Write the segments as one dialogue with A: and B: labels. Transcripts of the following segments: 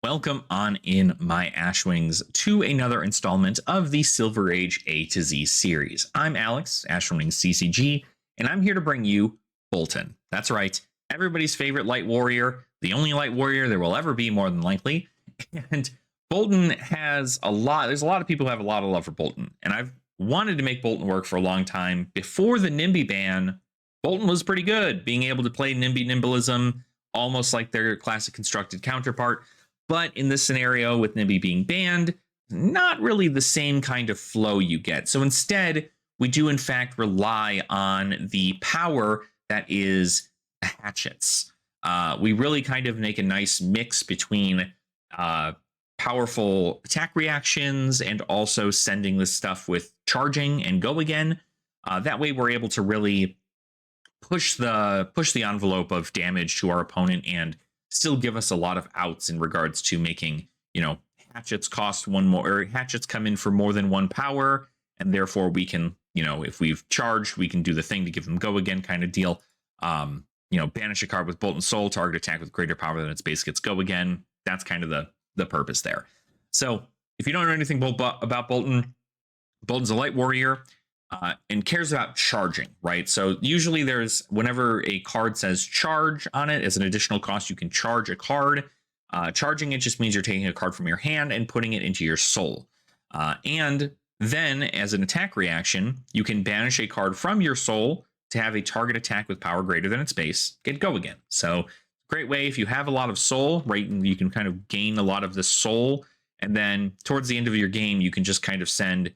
A: Welcome on in, my Ashwings, to another installment of the Silver Age A to Z series. I'm Alex, Ashwings TCG, and I'm here to bring you Boltyn. That's right, everybody's favorite light warrior, the only light warrior there will ever be, more than likely. And Boltyn has there's a lot of people who have a lot of love for Boltyn, and I've wanted to make Boltyn work for a long time. Before the NIMBY ban, Boltyn was pretty good, being able to play NIMBY Nimbalism, almost like their classic constructed counterpart. But in this scenario, with NIMBY being banned, not really the same kind of flow you get. So instead, we do in fact rely on the power that is hatchets. We really kind of make a nice mix between powerful attack reactions and also sending this stuff with charging and go again. That way, we're able to really push the envelope of damage to our opponent and still give us a lot of outs in regards to making, hatchets cost one more, or hatchets come in for more than one power, and therefore we can, if we've charged, we can do the thing to give them go again kind of deal. Banish a card with Boltyn Soul, target attack with greater power than its base gets go again. That's kind of the purpose there. So if you don't know anything about Boltyn, Boltyn's a light warrior. And cares about charging, right? So usually whenever a card says charge on it, as an additional cost, you can charge a card. Charging it just means you're taking a card from your hand and putting it into your soul. And then as an attack reaction, you can banish a card from your soul to have a target attack with power greater than its base get go again. So great way if you have a lot of soul, right? And you can kind of gain a lot of the soul. And then towards the end of your game, you can just kind of send,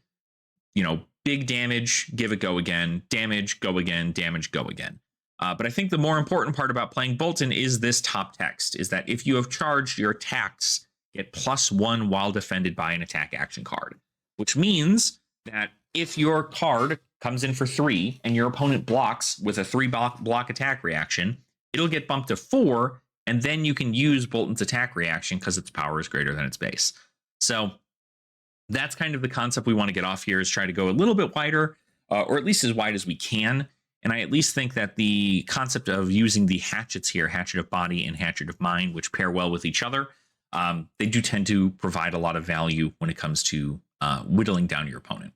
A: big damage, give it go again, damage, go again, damage, go again. But I think the more important part about playing Boltyn is this top text, is that if you have charged, your attacks get +1 while defended by an attack action card, which means that if your card comes in for 3 and your opponent blocks with a 3-block attack reaction, it'll get bumped to 4, and then you can use Boltyn's attack reaction because its power is greater than its base. So that's kind of the concept we want to get off here, is try to go a little bit wider, or at least as wide as we can. And I at least think that the concept of using the hatchets here, Hatchet of Body and Hatchet of Mind, which pair well with each other, they do tend to provide a lot of value when it comes to whittling down your opponent.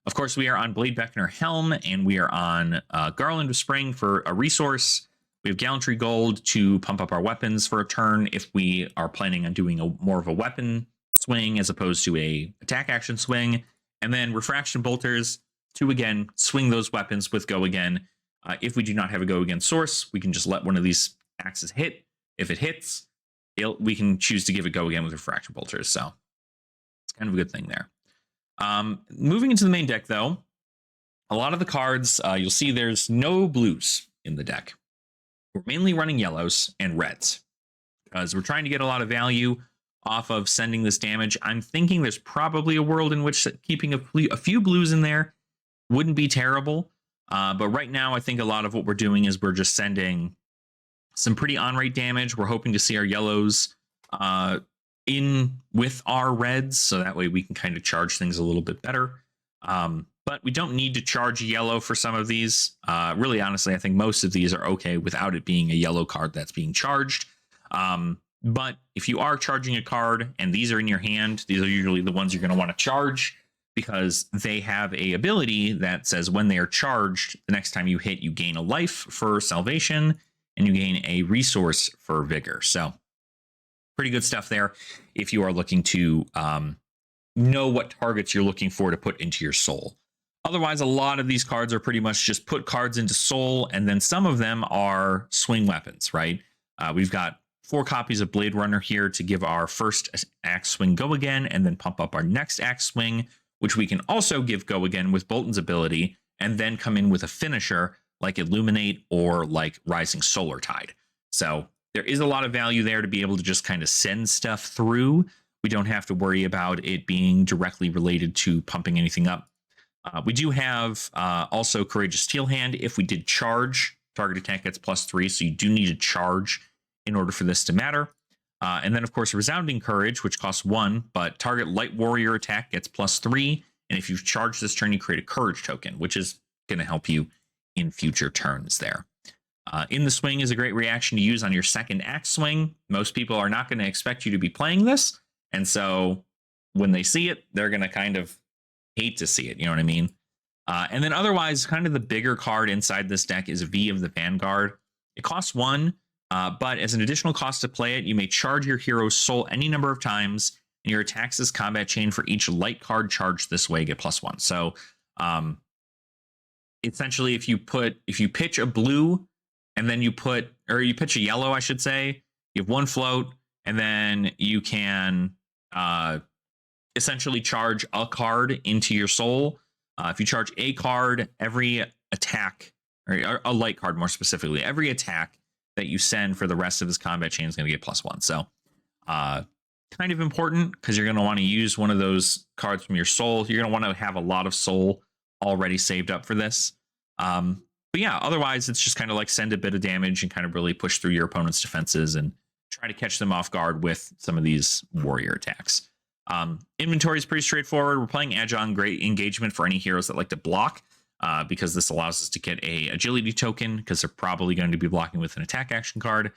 A: Of course, we are on Blade Beckoner Helm, and we are on Garland of Spring for a resource. We have Gallantry Gold to pump up our weapons for a turn if we are planning on doing more of a weapon swing as opposed to a attack action swing, and then Refraction Bolters to again swing those weapons with go again. If we do not have a go again source, we can just let one of these axes hit. If it hits, we can choose to give it go again with Refraction Bolters. So it's kind of a good thing there. Moving into the main deck, though, a lot of the cards, you'll see there's no blues in the deck. We're mainly running yellows and reds because we're trying to get a lot of value off of sending this damage. I'm thinking there's probably a world in which keeping a few blues in there wouldn't be terrible. But right now, I think a lot of what we're doing is we're just sending some pretty on-rate damage. We're hoping to see our yellows in with our reds, so that way we can kind of charge things a little bit better. But we don't need to charge yellow for some of these. Really, honestly, I think most of these are okay without it being a yellow card that's being charged. But if you are charging a card and these are in your hand, these are usually the ones you're going to want to charge because they have a ability that says when they are charged, the next time you hit, you gain a life for salvation and you gain a resource for vigor. So pretty good stuff there if you are looking to know what targets you're looking for to put into your soul. Otherwise, a lot of these cards are pretty much just put cards into soul, and then some of them are swing weapons, right? We've got 4 copies of Blade Runner here to give our first axe swing go again, and then pump up our next axe swing, which we can also give go again with Boltyn's ability, and then come in with a finisher like Illuminate or like Rising Solar Tide. So there is a lot of value there to be able to just kind of send stuff through. We don't have to worry about it being directly related to pumping anything up. We do have also Courageous Steel Hand. If we did charge, target attack gets +3, so you do need to charge in order for this to matter. And then, of course, Resounding Courage, which costs 1, but target light warrior attack gets +3. And if you've charged this turn, you create a courage token, which is going to help you in future turns there. In the Swing is a great reaction to use on your second axe swing. Most people are not going to expect you to be playing this, and so when they see it, they're going to kind of hate to see it. You know what I mean? And then otherwise, kind of the bigger card inside this deck is V of the Vanguard. It costs 1, but as an additional cost to play it, you may charge your hero's soul any number of times, and your attacks as combat chain for each light card charged this way get +1. So essentially, if you pitch a blue and then you pitch a yellow, I should say, you have 1 float, and then you can essentially charge a card into your soul. If you charge a card, every attack, or a light card more specifically, every attack that you send for the rest of this combat chain is going to get +1. So kind of important because you're going to want to use one of those cards from your soul. You're going to want to have a lot of soul already saved up for this. But yeah, otherwise it's just kind of like send a bit of damage and kind of really push through your opponent's defenses and try to catch them off guard with some of these warrior attacks. Inventory is pretty straightforward. We're playing Agon, great engagement for any heroes that like to block, because this allows us to get a agility token because they're probably going to be blocking with an attack action card.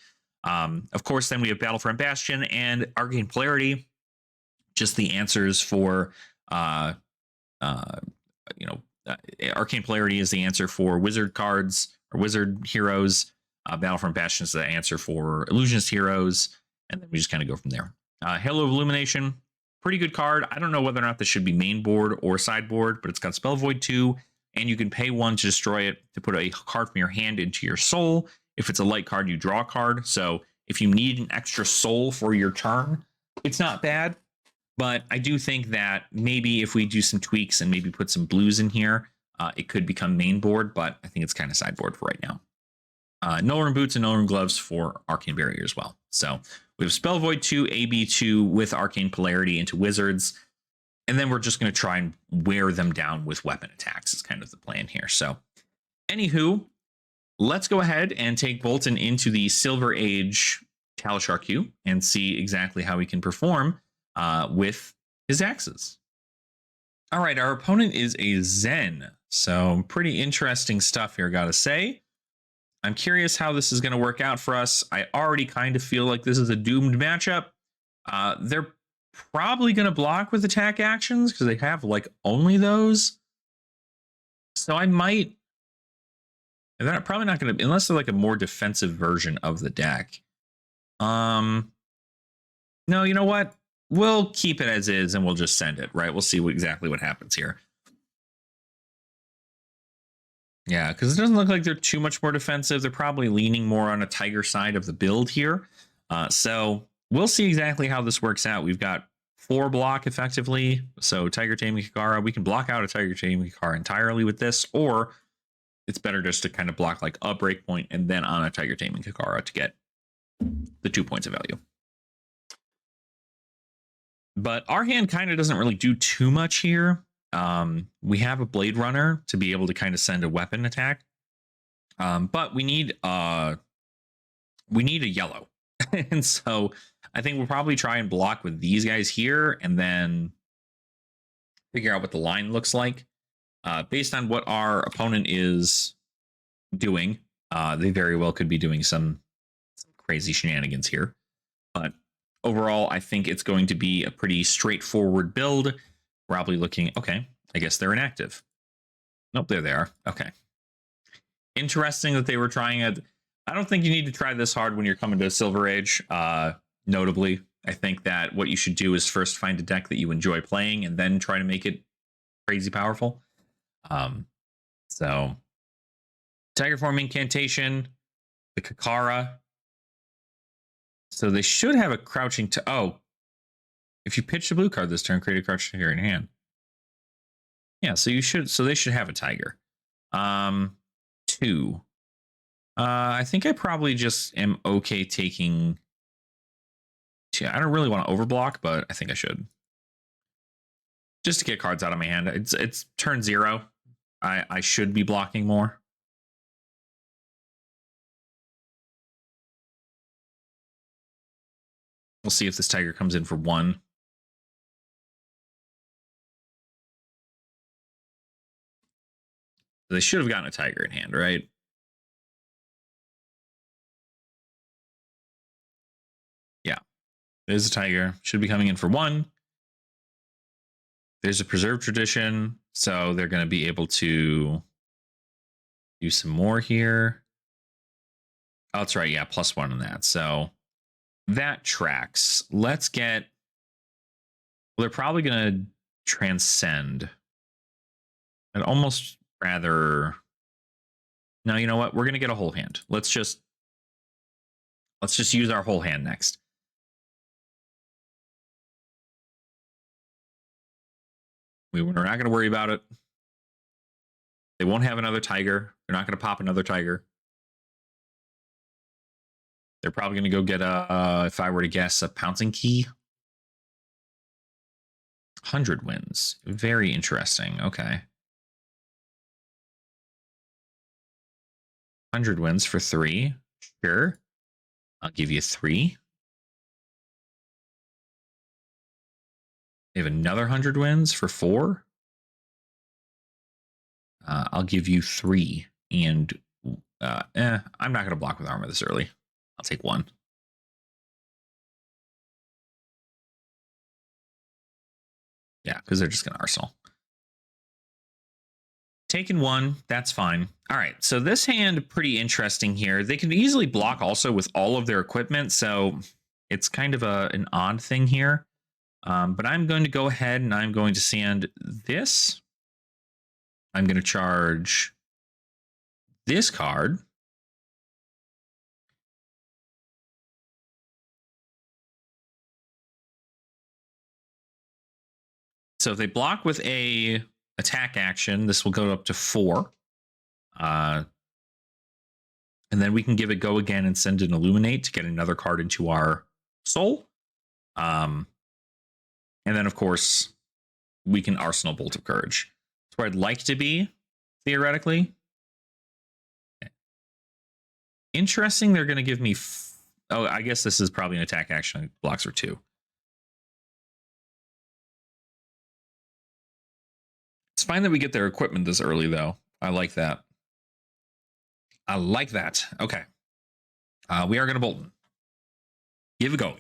A: Of course, then we have Battlefront Bastion and Arcane Polarity, just the answers for Arcane Polarity is the answer for wizard cards or wizard heroes. Battlefront Bastion is the answer for illusionist heroes, and then we just kind of go from there. Halo of Illumination, pretty good card. I don't know whether or not this should be main board or sideboard, but it's got Spell Void 2, and you can pay 1 to destroy it to put a card from your hand into your soul. If it's a light card, you draw a card. So if you need an extra soul for your turn, it's not bad. But I do think that maybe if we do some tweaks and maybe put some blues in here, it could become main board, but I think it's kind of sideboard for right now. Null Rune Boots and Null Rune Gloves for Arcane Barrier as well. So we have Spell Void 2, AB2 with Arcane Polarity into Wizards. And then we're just going to try and wear them down with weapon attacks is kind of the plan here. So anywho, let's go ahead and take Boltyn into the Silver Age Talishar queue and see exactly how he can perform with his axes. All right, our opponent is a Zen. So pretty interesting stuff here, gotta say. I'm curious how this is going to work out for us. I already kind of feel like this is a doomed matchup. They're probably going to block with attack actions because they have like only those. So I might. They're probably not going to, unless they're like a more defensive version of the deck. No, you know what? We'll keep it as is and we'll just send it, right? We'll see exactly what happens here. Yeah, because it doesn't look like they're too much more defensive. They're probably leaning more on a Tiger side of the build here. So we'll see exactly how this works out. We've got 4 block effectively. So Tiger Taming Kikara, we can block out a Tiger Taming Kikara entirely with this, or it's better just to kind of block like a breakpoint and then on a Tiger Taming Kikara to get the 2 points of value. But our hand kind of doesn't really do too much here. We have a Blade Runner to be able to kind of send a weapon attack. But we need a yellow. And so I think we'll probably try and block with these guys here and then figure out what the line looks like. Based on what our opponent is doing, they very well could be doing some crazy shenanigans here. But overall, I think it's going to be a pretty straightforward build. Probably looking, okay, I guess they're inactive. Nope, there they are. Okay. Interesting that they were trying it. I don't think you need to try this hard when you're coming to Silver Age. Notably, I think that what you should do is first find a deck that you enjoy playing and then try to make it crazy powerful. So Tiger Form Incantation, the Kikara. So they should have a crouching to, oh, if you pitch a blue card this turn, create a crouching tiger in hand. Yeah, so they should have a tiger. 2. I think I probably just am okay taking 2. I don't really want to overblock, but I think I should. Just to get cards out of my hand. It's turn 0. I should be blocking more. We'll see if this tiger comes in for 1. They should have gotten a tiger in hand, right? There's a tiger. Should be coming in for 1. There's a preserved tradition, so they're going to be able to do some more here. Oh, that's right. Yeah, +1 on that. So that tracks. Let's get. Well, they're probably going to transcend. I'd almost rather. No, you know what? We're going to get a whole hand. Let's just use our whole hand next. We're not going to worry about it. They won't have another tiger. They're not going to pop another tiger. They're probably going to go get if I were to guess, a pouncing key. 100 wins. Very interesting. Okay. 100 wins for 3. Sure. I'll give you 3. They have another 100 wins for 4. I'll give you 3. And I'm not going to block with armor this early. I'll take 1. Yeah, because they're just going to arsenal. Taking 1, that's fine. All right, so this hand, pretty interesting here. They can easily block also with all of their equipment, so it's kind of an odd thing here. But I'm going to go ahead and I'm going to sand this. I'm going to charge this card. So if they block with a attack action, this will go up to 4. And then we can give it go again and send an Illuminate to get another card into our soul. And then, of course, we can Arsenal Bolt of Courage. That's where I'd like to be, theoretically. Okay. Interesting, they're going to give me... Oh, I guess this is probably an attack action. Blocks for 2. It's fine that we get their equipment this early, though. I like that. I like that. Okay. We are going to Boltyn. Give a go.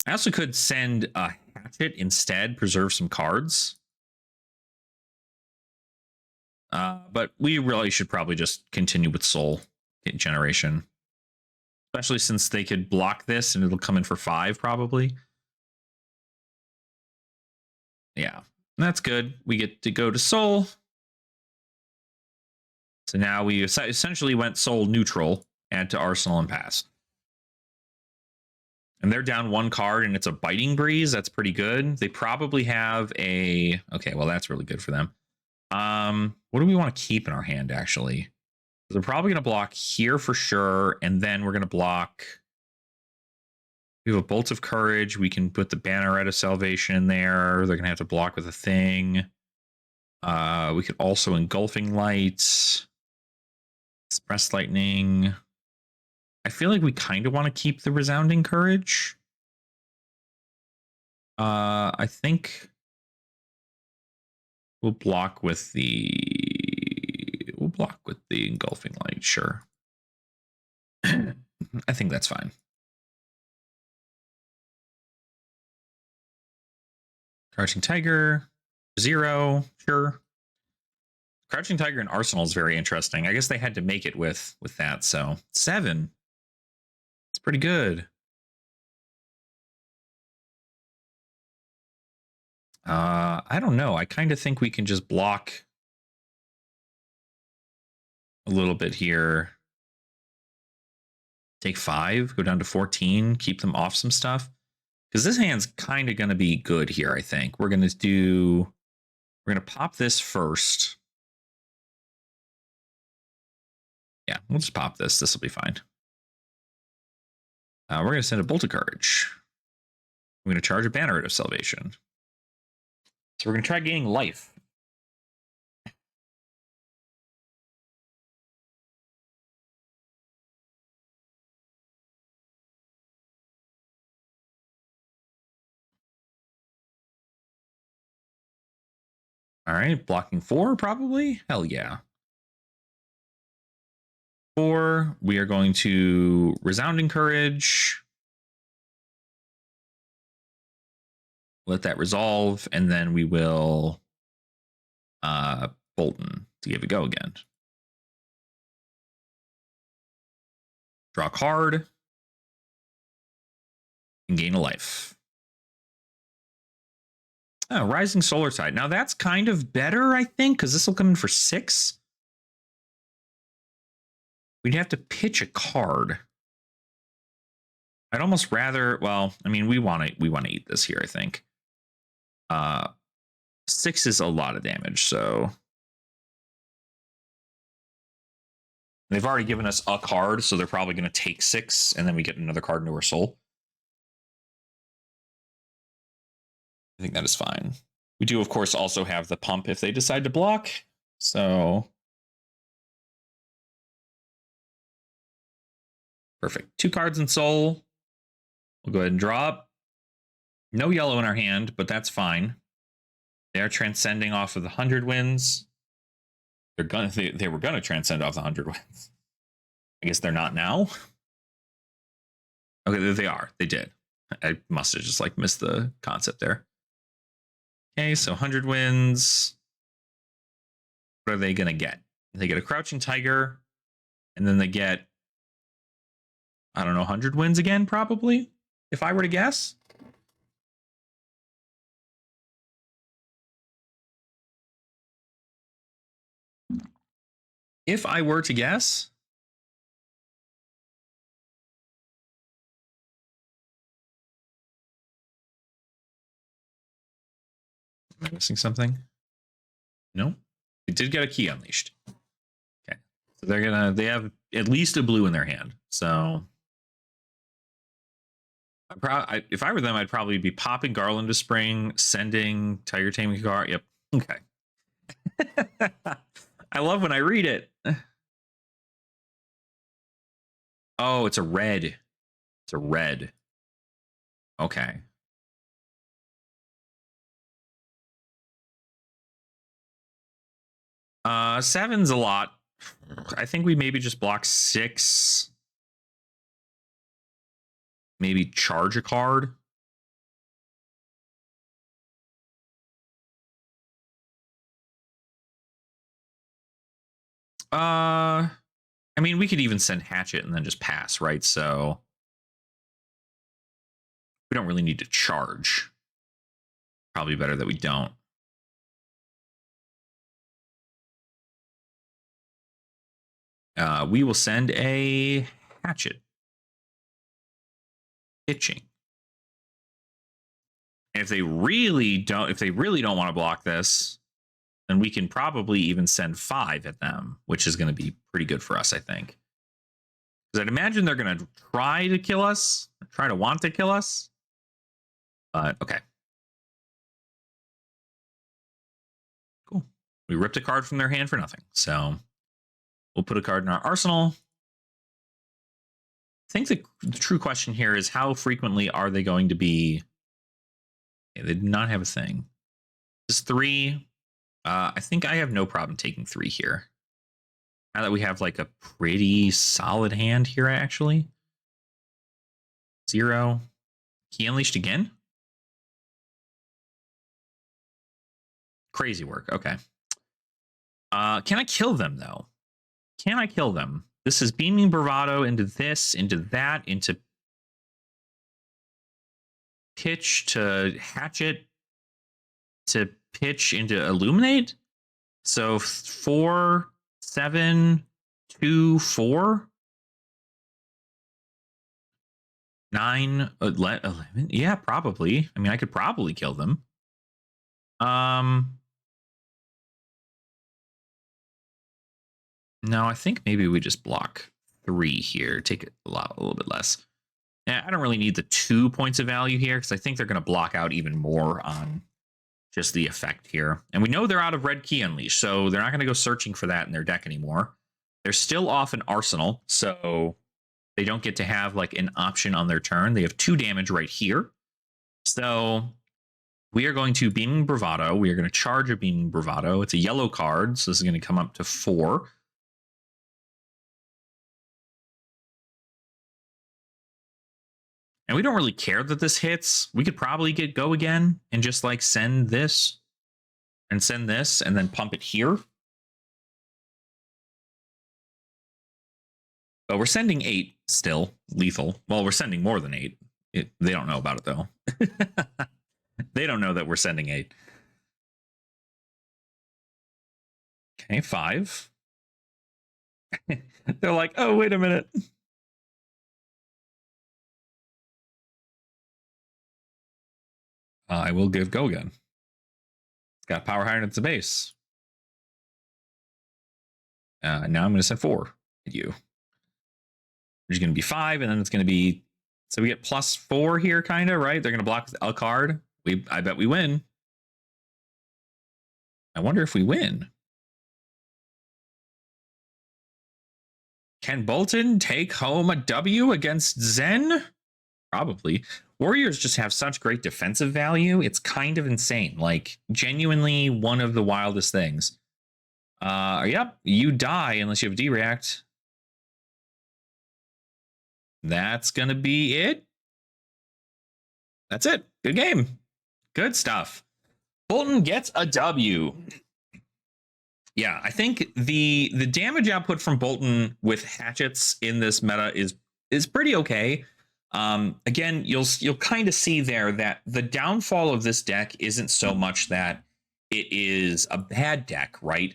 A: I also could send a Hatchet instead, preserve some cards. But we really should probably just continue with Soul Generation. Especially since they could block this and it'll come in for 5, probably. Yeah, that's good. We get to go to Soul. So now we essentially went Soul neutral, add to Arsenal, and pass. And they're down 1 card, and it's a Biting Breeze. That's pretty good. They probably have a... Okay, well, that's really good for them. What do we want to keep in our hand, actually? They're probably going to block here for sure, and then we're going to block... We have a Bolt of Courage. We can put the Banneret of Salvation in there. They're going to have to block with a thing. We could also Engulfing Light. Express Lightning. I feel like we kind of want to keep the Resounding Courage. I think we'll block with the Engulfing Light, sure. I think that's fine. Crouching Tiger, 0, sure. Crouching Tiger and Arsenal is very interesting. I guess they had to make it with that, so 7. It's pretty good. I don't know. I kind of think we can just block a little bit here. Take 5, go down to 14, keep them off some stuff. Because this hand's kind of going to be good here, I think. We're going to pop this first. Yeah, we'll just pop this. This will be fine. We're going to send a Bolt of Courage. We're going to charge a Banneret of Salvation. So we're going to try gaining life. All right, blocking 4 probably. Hell yeah. 4. We are going to Resounding Courage. let that resolve, and then we will Boltyn to give it a go again. Draw a card and gain a life. Oh, Rising Solar Tide. Now that's kind of better, I think, because this will come in for 6. We'd have to pitch a card. I'd almost rather, well, I mean, we want to eat this here, I think. 6 is a lot of damage, so they've already given us a card, so they're probably going to take 6, and then we get another card into our soul. I think that is fine. We do, of course, also have the pump if they decide to block, so perfect. 2 cards in soul. We'll go ahead and draw up. No yellow in our hand, but that's fine. They are transcending off of the 100 wins. They were gonna transcend off the 100 wins. I guess they're not now. Okay, they are. They did. I must have just like missed the concept there. Okay, so 100 wins. What are they gonna get? They get a Crouching Tiger, and then they get, I don't know, 100 wins again, probably, if I were to guess. If I were to guess, am I missing something? No, they did get a Key Unleashed. Okay, so they have at least a blue in their hand. So if I were them, I'd probably be popping Garland of Spring, sending Tiger Taming Card. Yep. Okay. I love when I read it. Oh, it's a red. It's a red. Okay. Seven's a lot. I think we maybe just block 6. Maybe charge a card. I mean, we could even send Hatchet and then just pass, right? So we don't really need to charge. Probably better that we don't. We will send a Hatchet. Pitching. And if they really don't want to block this, then we can probably even send 5 at them, which is going to be pretty good for us, I think. Because I'd imagine they're going to try to kill us, try to want to kill us. But okay. Cool. We ripped a card from their hand for nothing. So we'll put a card in our arsenal. I think the true question here is how frequently are they going to be? Okay, they did not have a thing. This 3. I think I have no problem taking 3 here. Now that we have like a pretty solid hand here, actually. 0. Key Unleashed again? Crazy work. Okay. Can I kill them, though? Can I kill them? This is Beaming Bravado into this, into that, into pitch to Hatchet to pitch into Illuminate. So 4, 7, 2, 4, 9, 11. Yeah, probably. I mean, I could probably kill them. No, I think maybe we just block 3 here. Take it a little bit less. Yeah, I don't really need the 2 points of value here because I think they're going to block out even more on just the effect here. And we know they're out of red Key Unleash, so they're not going to go searching for that in their deck anymore. They're still off an arsenal, so they don't get to have like an option on their turn. They have 2 damage right here. So we are going to Beaming Bravado. We are going to charge a Beaming Bravado. It's a yellow card, so this is going to come up to 4. And we don't really care that this hits. We could probably get go again and just like send this and send this and then pump it here. But we're sending 8 still, lethal. Well, we're sending more than 8. They don't know about it, though. They don't know that we're sending 8. Okay, 5. They're like, oh, wait a minute. I will give go again. It's got power higher than its base. Now I'm going to send 4 at you. Which is going to be 5, and then it's going to be... So we get +4 here, kind of, right? They're going to block a card. I bet we win. I wonder if we win. Can Boltyn take home a W against Zen? Probably. Warriors just have such great defensive value. It's kind of insane. Like, genuinely one of the wildest things. Yep, you die unless you have D-React. That's going to be it. That's it. Good game. Good stuff. Boltyn gets a W. Yeah, I think the damage output from Boltyn with hatchets in this meta is pretty okay. Again, you'll kind of see there that the downfall of this deck isn't so much that it is a bad deck, right?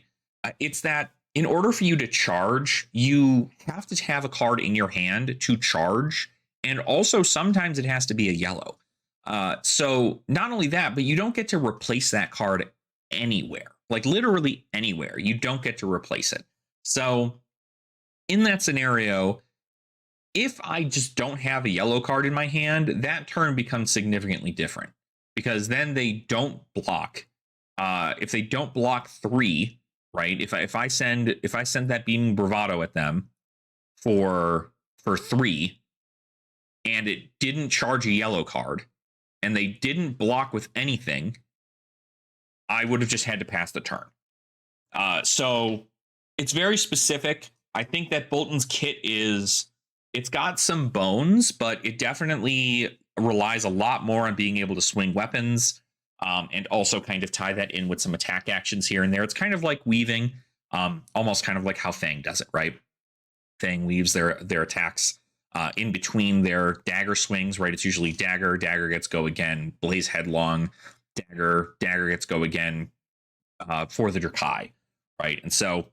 A: It's that in order for you to charge, you have to have a card in your hand to charge, and also sometimes it has to be a yellow. So not only that, but you don't get to replace that card anywhere, like literally anywhere. You don't get to replace it. So in that scenario, if I just don't have a yellow card in my hand, that turn becomes significantly different, because then they don't block. If they don't block 3, right? If I send that Beaming Bravado at them for 3, and it didn't charge a yellow card, and they didn't block with anything, I would have just had to pass the turn. So it's very specific. I think that Boltyn's kit it's got some bones, but it definitely relies a lot more on being able to swing weapons, and also kind of tie that in with some attack actions here and there. It's kind of like weaving, almost kind of like how Fang does it, right? Fang weaves their attacks in between their dagger swings, right? It's usually dagger gets go again, blaze headlong, dagger gets go again for the Drakai, right? And so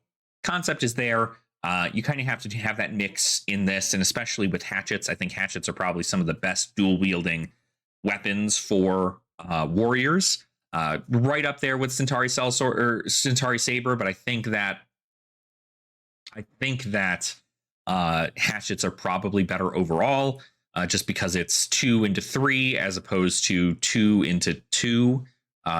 A: concept is there. You kind of have to have that mix in this, and especially with hatchets. I think hatchets are probably some of the best dual wielding weapons for warriors, right up there with Centauri Sellsword or Centauri Saber. But I think that hatchets are probably better overall, just because it's 2 into 3 as opposed to 2 into 2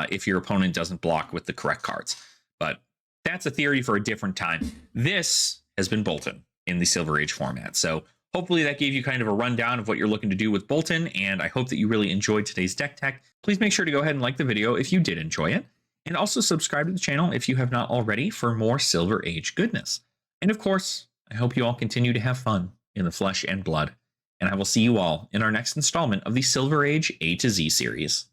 A: if your opponent doesn't block with the correct cards. But that's a theory for a different time. This has been Boltyn in the Silver Age format. So hopefully that gave you kind of a rundown of what you're looking to do with Boltyn, and I hope that you really enjoyed today's deck tech. Please make sure to go ahead and like the video if you did enjoy it, and also subscribe to the channel if you have not already for more Silver Age goodness. And of course, I hope you all continue to have fun in the flesh and blood, and I will see you all in our next installment of the Silver Age A to Z series.